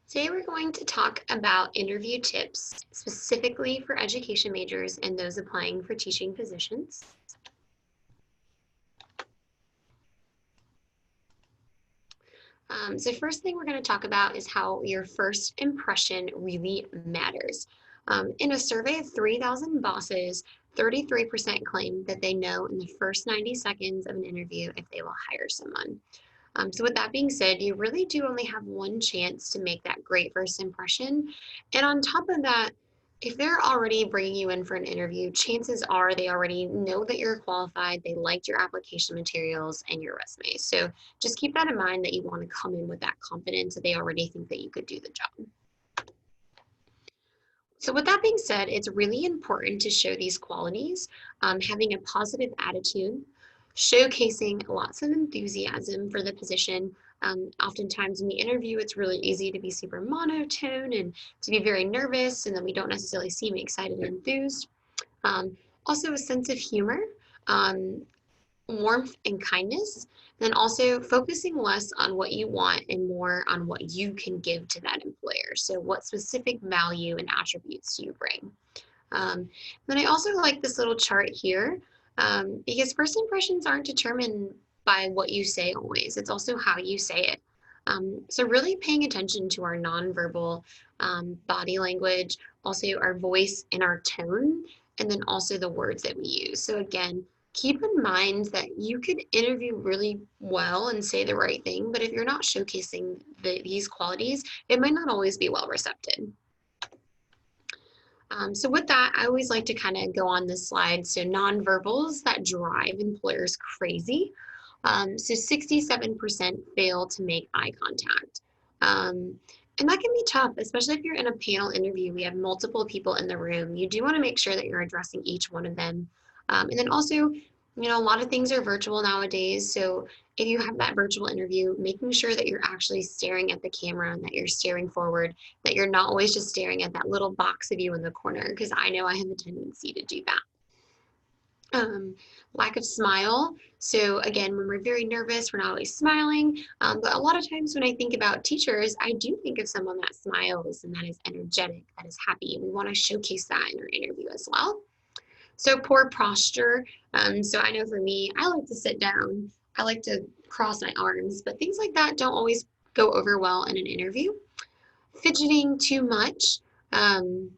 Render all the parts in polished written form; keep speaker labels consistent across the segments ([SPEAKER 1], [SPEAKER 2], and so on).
[SPEAKER 1] Today we're going to talk about interview tips specifically for education majors and those applying for teaching positions. So first thing we're going to talk about is how your first impression really matters. In a survey of 3,000 bosses, 33% claim that they know in the first 90 seconds of an interview if they will hire someone. So with that being said, you really do only have one chance to make that great first impression. And on top of that, if they're already bringing you in for an interview, chances are they already know that you're qualified, they liked your application materials and your resume. So just keep that in mind that you want to come in with that confidence that they already think that you could do the job. So with that being said, it's really important to show these qualities, having a positive attitude, showcasing lots of enthusiasm for the position. Oftentimes in the interview, it's really easy to be super monotone and to be very nervous, and then we don't necessarily seem excited and enthused. Um, Also, a sense of humor. Um, Warmth and kindness, then also focusing less on what you want and more on what you can give to that employer. So, what specific value and attributes do you bring? Then I also like this little chart here because first impressions aren't determined by what you say always, it's also how you say it. So, really paying attention to our nonverbal body language, also our voice and our tone, and then also the words that we use. So, again, keep in mind that you could interview really well and say the right thing, but if you're not showcasing these qualities, it might not always be well received. So with that, I always like to kind of go on this slide. So nonverbals that drive employers crazy. So 67% fail to make eye contact. And that can be tough, especially if you're in a panel interview. We have multiple people in the room. You do want to make sure that you're addressing each one of them. And then also, a lot of things are virtual nowadays. So if you have that virtual interview, making sure that you're actually staring at the camera and that you're staring forward, that you're not always just staring at that little box of you in the corner, because I know I have a tendency to do that. Lack of smile. So again, when we're very nervous, we're not always smiling. But a lot of times when I think about teachers, I do think of someone that smiles and that is energetic, that is happy. We want to showcase that in our interview as well. So poor posture. So I know for me, I like to sit down. I like to cross my arms, but things like that don't always go over well in an interview. Fidgeting too much. Um,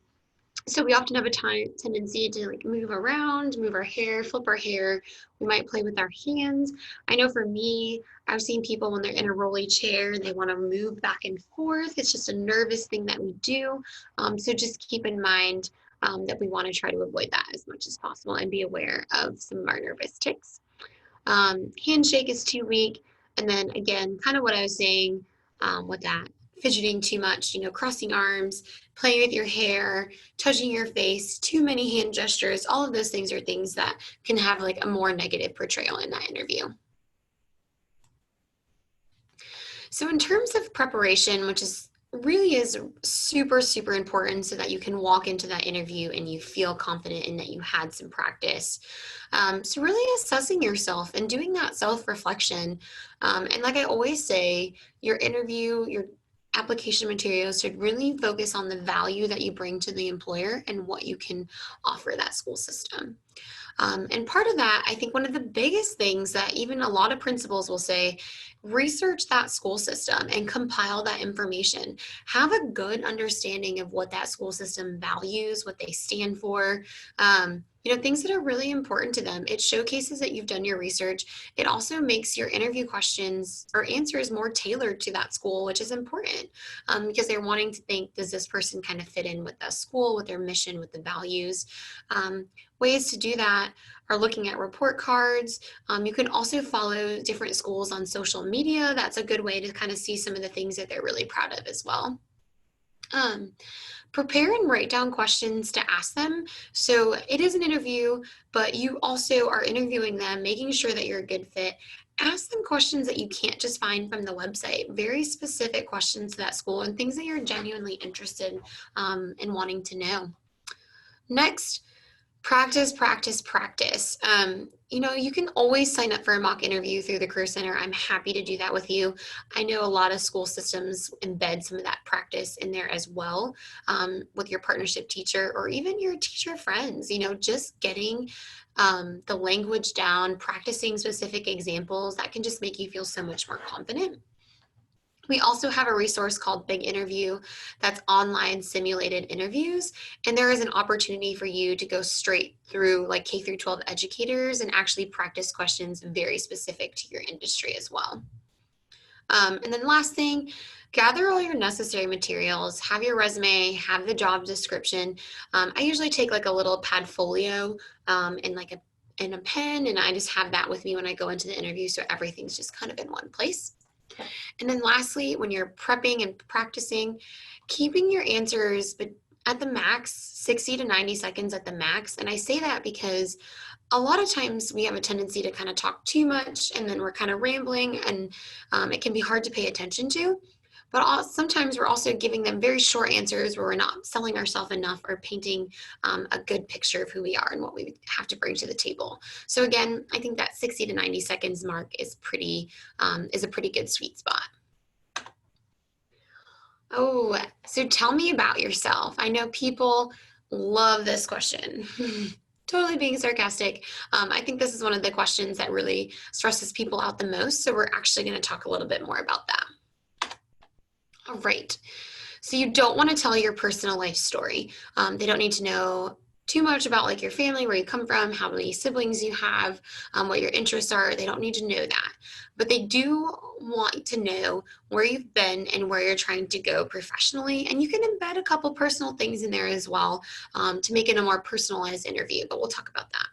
[SPEAKER 1] so we often have a tendency to like move around, move our hair, flip our hair. We might play with our hands. I know for me, I've seen people when they're in a rolly chair and they want to move back and forth. It's just a nervous thing that we do. So just keep in mind that we want to try to avoid that as much as possible and be aware of some of our nervous tics. Handshake is too weak. And then again, kind of what I was saying with that, fidgeting too much, crossing arms, playing with your hair, touching your face, too many hand gestures, all of those things are things that can have like a more negative portrayal in that interview. So in terms of preparation, which is really is super, super important so that you can walk into that interview and you feel confident in that you had some practice. So really assessing yourself and doing that self-reflection. And like I always say, your interview, your application materials should really focus on the value that you bring to the employer and what you can offer that school system. And part of that, I think one of the biggest things that even a lot of principals will say, research that school system and compile that information. Have a good understanding of what that school system values, what they stand for. Things that are really important to them. It showcases that you've done your research. It also makes your interview questions or answers more tailored to that school, which is important because they're wanting to think, does this person kind of fit in with the school, with their mission, with the values? Ways to do that are looking at report cards. You can also follow different schools on social media. That's a good way to kind of see some of the things that they're really proud of as well. Prepare and write down questions to ask them. So it is an interview, but you also are interviewing them, making sure that you're a good fit. Ask them questions that you can't just find from the website, very specific questions to that school and things that you're genuinely interested in wanting to know. Next, Practice, practice, practice. You can always sign up for a mock interview through the Career Center. I'm happy to do that with you. I know a lot of school systems embed some of that practice in there as well, with your partnership teacher or even your teacher friends. Just getting the language down, practicing specific examples, that can just make you feel so much more confident. We also have a resource called Big Interview that's online simulated interviews. And there is an opportunity for you to go straight through like K through 12 educators and actually practice questions very specific to your industry as well. And then last thing, gather all your necessary materials, have your resume, have the job description. I usually take like a little Padfolio and like a pen, and I just have that with me when I go into the interview. So everything's just kind of in one place. And then lastly, when you're prepping and practicing, keeping your answers but at the max, 60 to 90 seconds at the max. And I say that because a lot of times we have a tendency to kind of talk too much and then we're kind of rambling, and it can be hard to pay attention to. But sometimes we're also giving them very short answers where we're not selling ourselves enough or painting a good picture of who we are and what we have to bring to the table. So again, I think that 60 to 90 seconds mark is a pretty good sweet spot. Oh, so tell me about yourself. I know people love this question. Totally being sarcastic. I think this is one of the questions that really stresses people out the most. So we're actually going to talk a little bit more about that. All right. So you don't want to tell your personal life story. They don't need to know too much about like your family, where you come from, how many siblings you have, what your interests are. They don't need to know that. But they do want to know where you've been and where you're trying to go professionally. And you can embed a couple personal things in there as well to make it a more personalized interview, but we'll talk about that.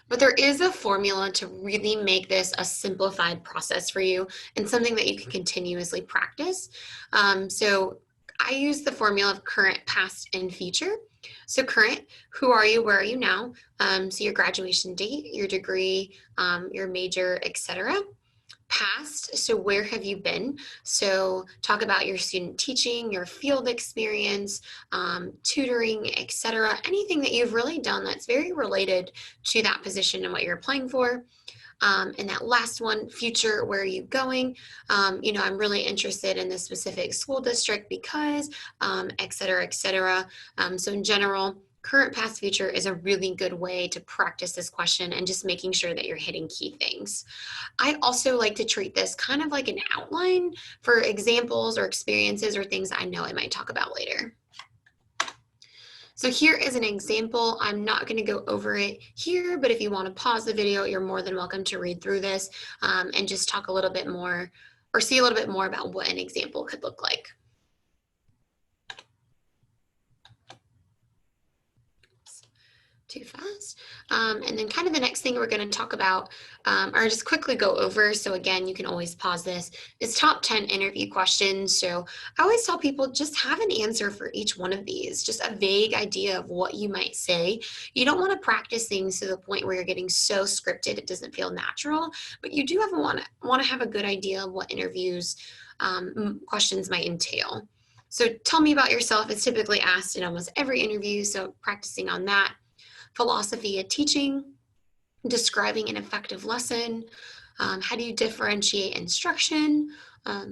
[SPEAKER 1] But there is a formula to really make this a simplified process for you and something that you can continuously practice. So I use the formula of current, past, and future. So current, who are you, where are you now? So your graduation date, your degree, your major, etc. Past, so where have you been? So talk about your student teaching, your field experience, tutoring, etc. Anything that you've really done that's very related to that position and what you're applying for. And that last one, future, where are you going? I'm really interested in this specific school district because, et cetera, et cetera. So in general, current, past, future is a really good way to practice this question and just making sure that you're hitting key things. I also like to treat this kind of like an outline for examples or experiences or things I know I might talk about later. So here is an example. I'm not going to go over it here, but if you want to pause the video, you're more than welcome to read through this and just talk a little bit more or see a little bit more about what an example could look like. Too fast. And then kind of the next thing we're going to talk about or just quickly go over, so again, you can always pause this, is top 10 interview questions. So I always tell people just have an answer for each one of these, just a vague idea of what you might say. You don't want to practice things to the point where you're getting so scripted it doesn't feel natural, but you do want to have a good idea of what interviews questions might entail. So tell me about yourself is typically asked in almost every interview, so practicing on that. Philosophy of teaching, describing an effective lesson, how do you differentiate instruction,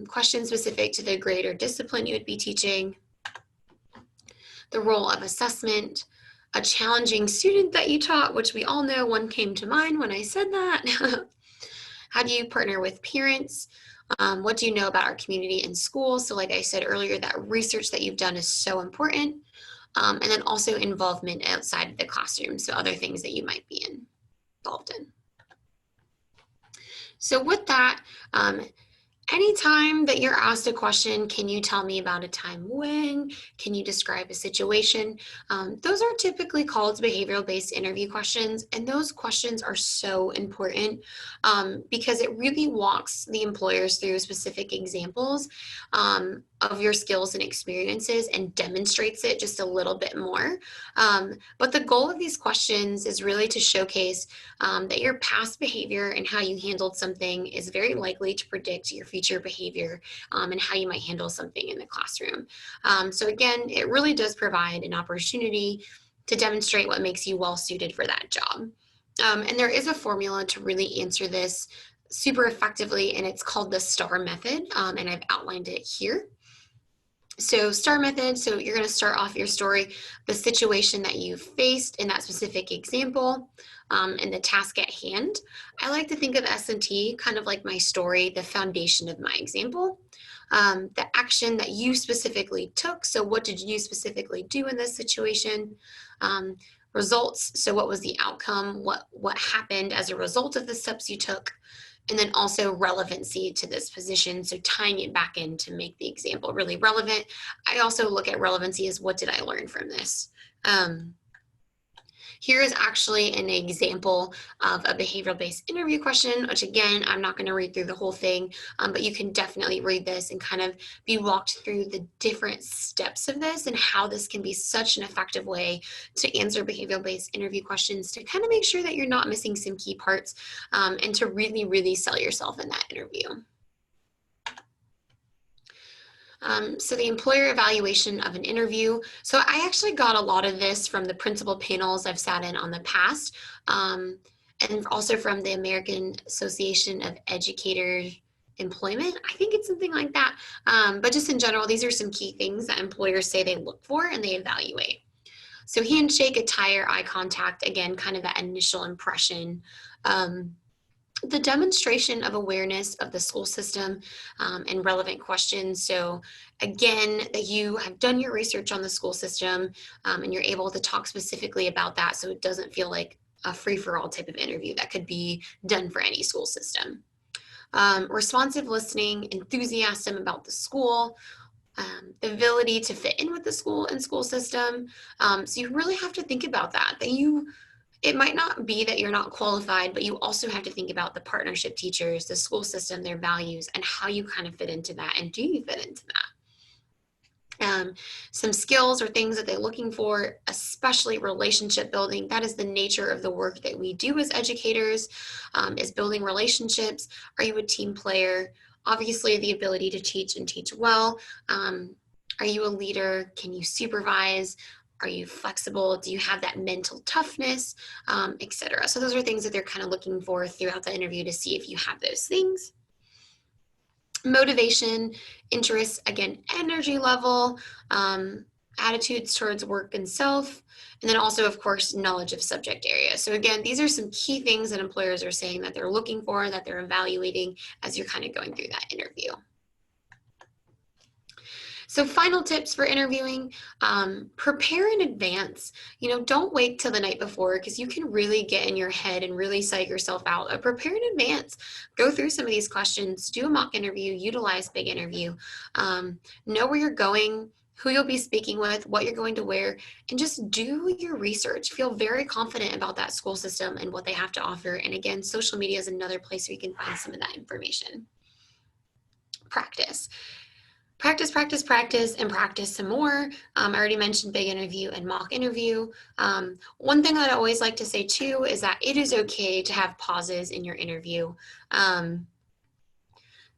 [SPEAKER 1] questions specific to the grade or discipline you would be teaching, the role of assessment, a challenging student that you taught, which we all know one came to mind when I said that. How do you partner with parents? What do you know about our community and school? So like I said earlier, that research that you've done is so important. And then also involvement outside of the classroom, so other things that you might be involved in. So with that, anytime that you're asked a question, can you tell me about a time when? Can you describe a situation? Those are typically called behavioral-based interview questions, and those questions are so important because it really walks the employers through specific examples of your skills and experiences and demonstrates it just a little bit more. But the goal of these questions is really to showcase that your past behavior and how you handled something is very likely to predict your future behavior and how you might handle something in the classroom. So again, it really does provide an opportunity to demonstrate what makes you well suited for that job. And there is a formula to really answer this super effectively, and it's called the STAR method, and I've outlined it here. So STAR method, so you're going to start off your story, the situation that you faced in that specific example, and the task at hand. I like to think of S&T kind of like my story, the foundation of my example. The action that you specifically took, so what did you specifically do in this situation? Results, so what was the outcome, what happened as a result of the steps you took, and then also relevancy to this position, so tying it back in to make the example really relevant. I also look at relevancy as what did I learn from this? Here is actually an example of a behavioral-based interview question, which again, I'm not going to read through the whole thing, but you can definitely read this and kind of be walked through the different steps of this and how this can be such an effective way to answer behavioral-based interview questions to kind of make sure that you're not missing some key parts, and to really, really sell yourself in that interview. So the employer evaluation of an interview. So I actually got a lot of this from the principal panels I've sat in on the past, and also from the American Association of Educator Employment. I think it's something like that. But just in general, these are some key things that employers say they look for and they evaluate. So handshake, attire, eye contact, again, kind of that initial impression. The demonstration of awareness of the school system, and relevant questions. So again, that you have done your research on the school system, and you're able to talk specifically about that, so it doesn't feel like a free-for-all type of interview that could be done for any school system. Responsive listening, enthusiasm about the school, the ability to fit in with the school and school system. So you really have to think about that, it might not be that you're not qualified, but you also have to think about the partnership teachers, the school system, their values, and how you kind of fit into that, and do you fit into that? Some skills or things that they're looking for, especially relationship building. That is the nature of the work that we do as educators, is building relationships. Are you a team player? Obviously, the ability to teach and teach well. Are you a leader? Can you supervise? Are you flexible? Do you have that mental toughness, etc.? So those are things that they're kind of looking for throughout the interview to see if you have those things. Motivation, interests, again, energy level, attitudes towards work and self, and then also, of course, knowledge of subject area. So again, these are some key things that employers are saying that they're looking for, that they're evaluating as you're kind of going through that interview. So final tips for interviewing, prepare in advance. Don't wait till the night before, because you can really get in your head and really psych yourself out. Prepare in advance. Go through some of these questions, do a mock interview, utilize Big Interview, know where you're going, who you'll be speaking with, what you're going to wear, and just do your research. Feel very confident about that school system and what they have to offer. And again, social media is another place where you can find some of that information. Practice. Practice, practice, practice, and practice some more. I already mentioned Big Interview and mock interview. One thing that I always like to say too is that it is okay to have pauses in your interview,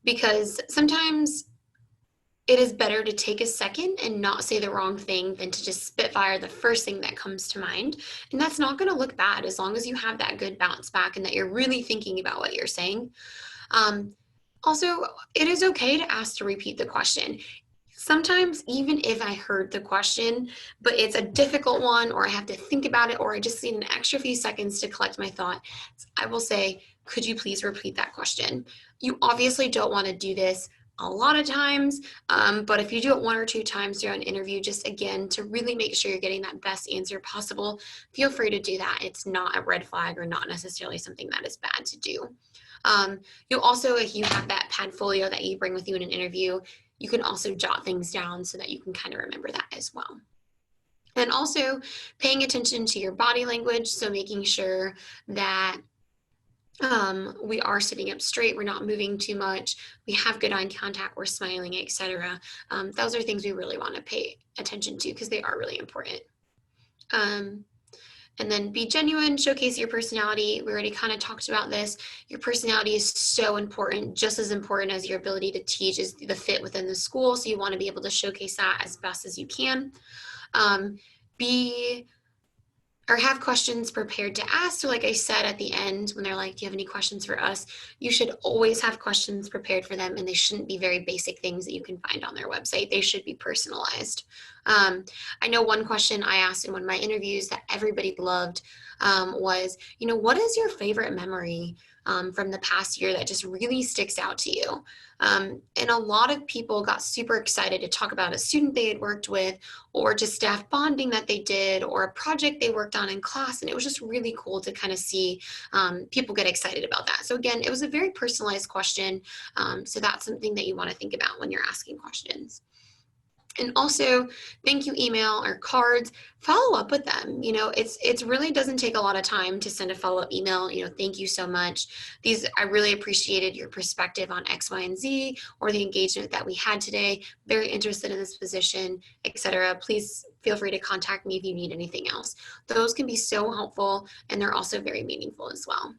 [SPEAKER 1] because sometimes it is better to take a second and not say the wrong thing than to just spitfire the first thing that comes to mind. And that's not going to look bad as long as you have that good bounce back and that you're really thinking about what you're saying. Also, it is okay to ask to repeat the question. Sometimes, even if I heard the question, but it's a difficult one, or I have to think about it, or I just need an extra few seconds to collect my thought, I will say, could you please repeat that question? You obviously don't want to do this a lot of times, but if you do it 1 or 2 times throughout an interview, just again, to really make sure you're getting that best answer possible, feel free to do that. It's not a red flag or not necessarily something that is bad to do. You'll also, if you have that Padfolio that you bring with you in an interview, you can also jot things down so that you can kind of remember that as well. And also paying attention to your body language, so making sure that we are sitting up straight, we're not moving too much, we have good eye contact, we're smiling, etc. Those are things we really want to pay attention to because they are really important. And then be genuine, showcase your personality. We already kind of talked about this. Your personality is so important, just as important as your ability to teach is the fit within the school. So you want to be able to showcase that as best as you can. Be or have questions prepared to ask. So like I said at the end, when they're like, do you have any questions for us? You should always have questions prepared for them, and they shouldn't be very basic things that you can find on their website. They should be personalized. I know one question I asked in one of my interviews that everybody loved was, what is your favorite memory from the past year that just really sticks out to you? And a lot of people got super excited to talk about a student they had worked with, or just staff bonding that they did, or a project they worked on in class. And it was just really cool to kind of see people get excited about that. So again, it was a very personalized question. So that's something that you want to think about when you're asking questions. And also, thank you email or cards, follow up with them. It's really doesn't take a lot of time to send a follow-up email. Thank you so much. I really appreciated your perspective on X, Y, and Z, or the engagement that we had today. Very interested in this position, etc. Please feel free to contact me if you need anything else. Those can be so helpful, and they're also very meaningful as well.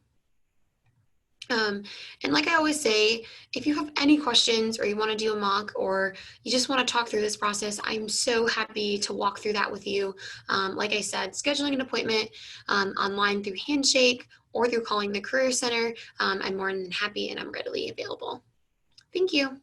[SPEAKER 1] And like I always say, if you have any questions, or you want to do a mock, or you just want to talk through this process, I'm so happy to walk through that with you. Like I said, scheduling an appointment online through Handshake or through calling the Career Center, I'm more than happy and I'm readily available. Thank you.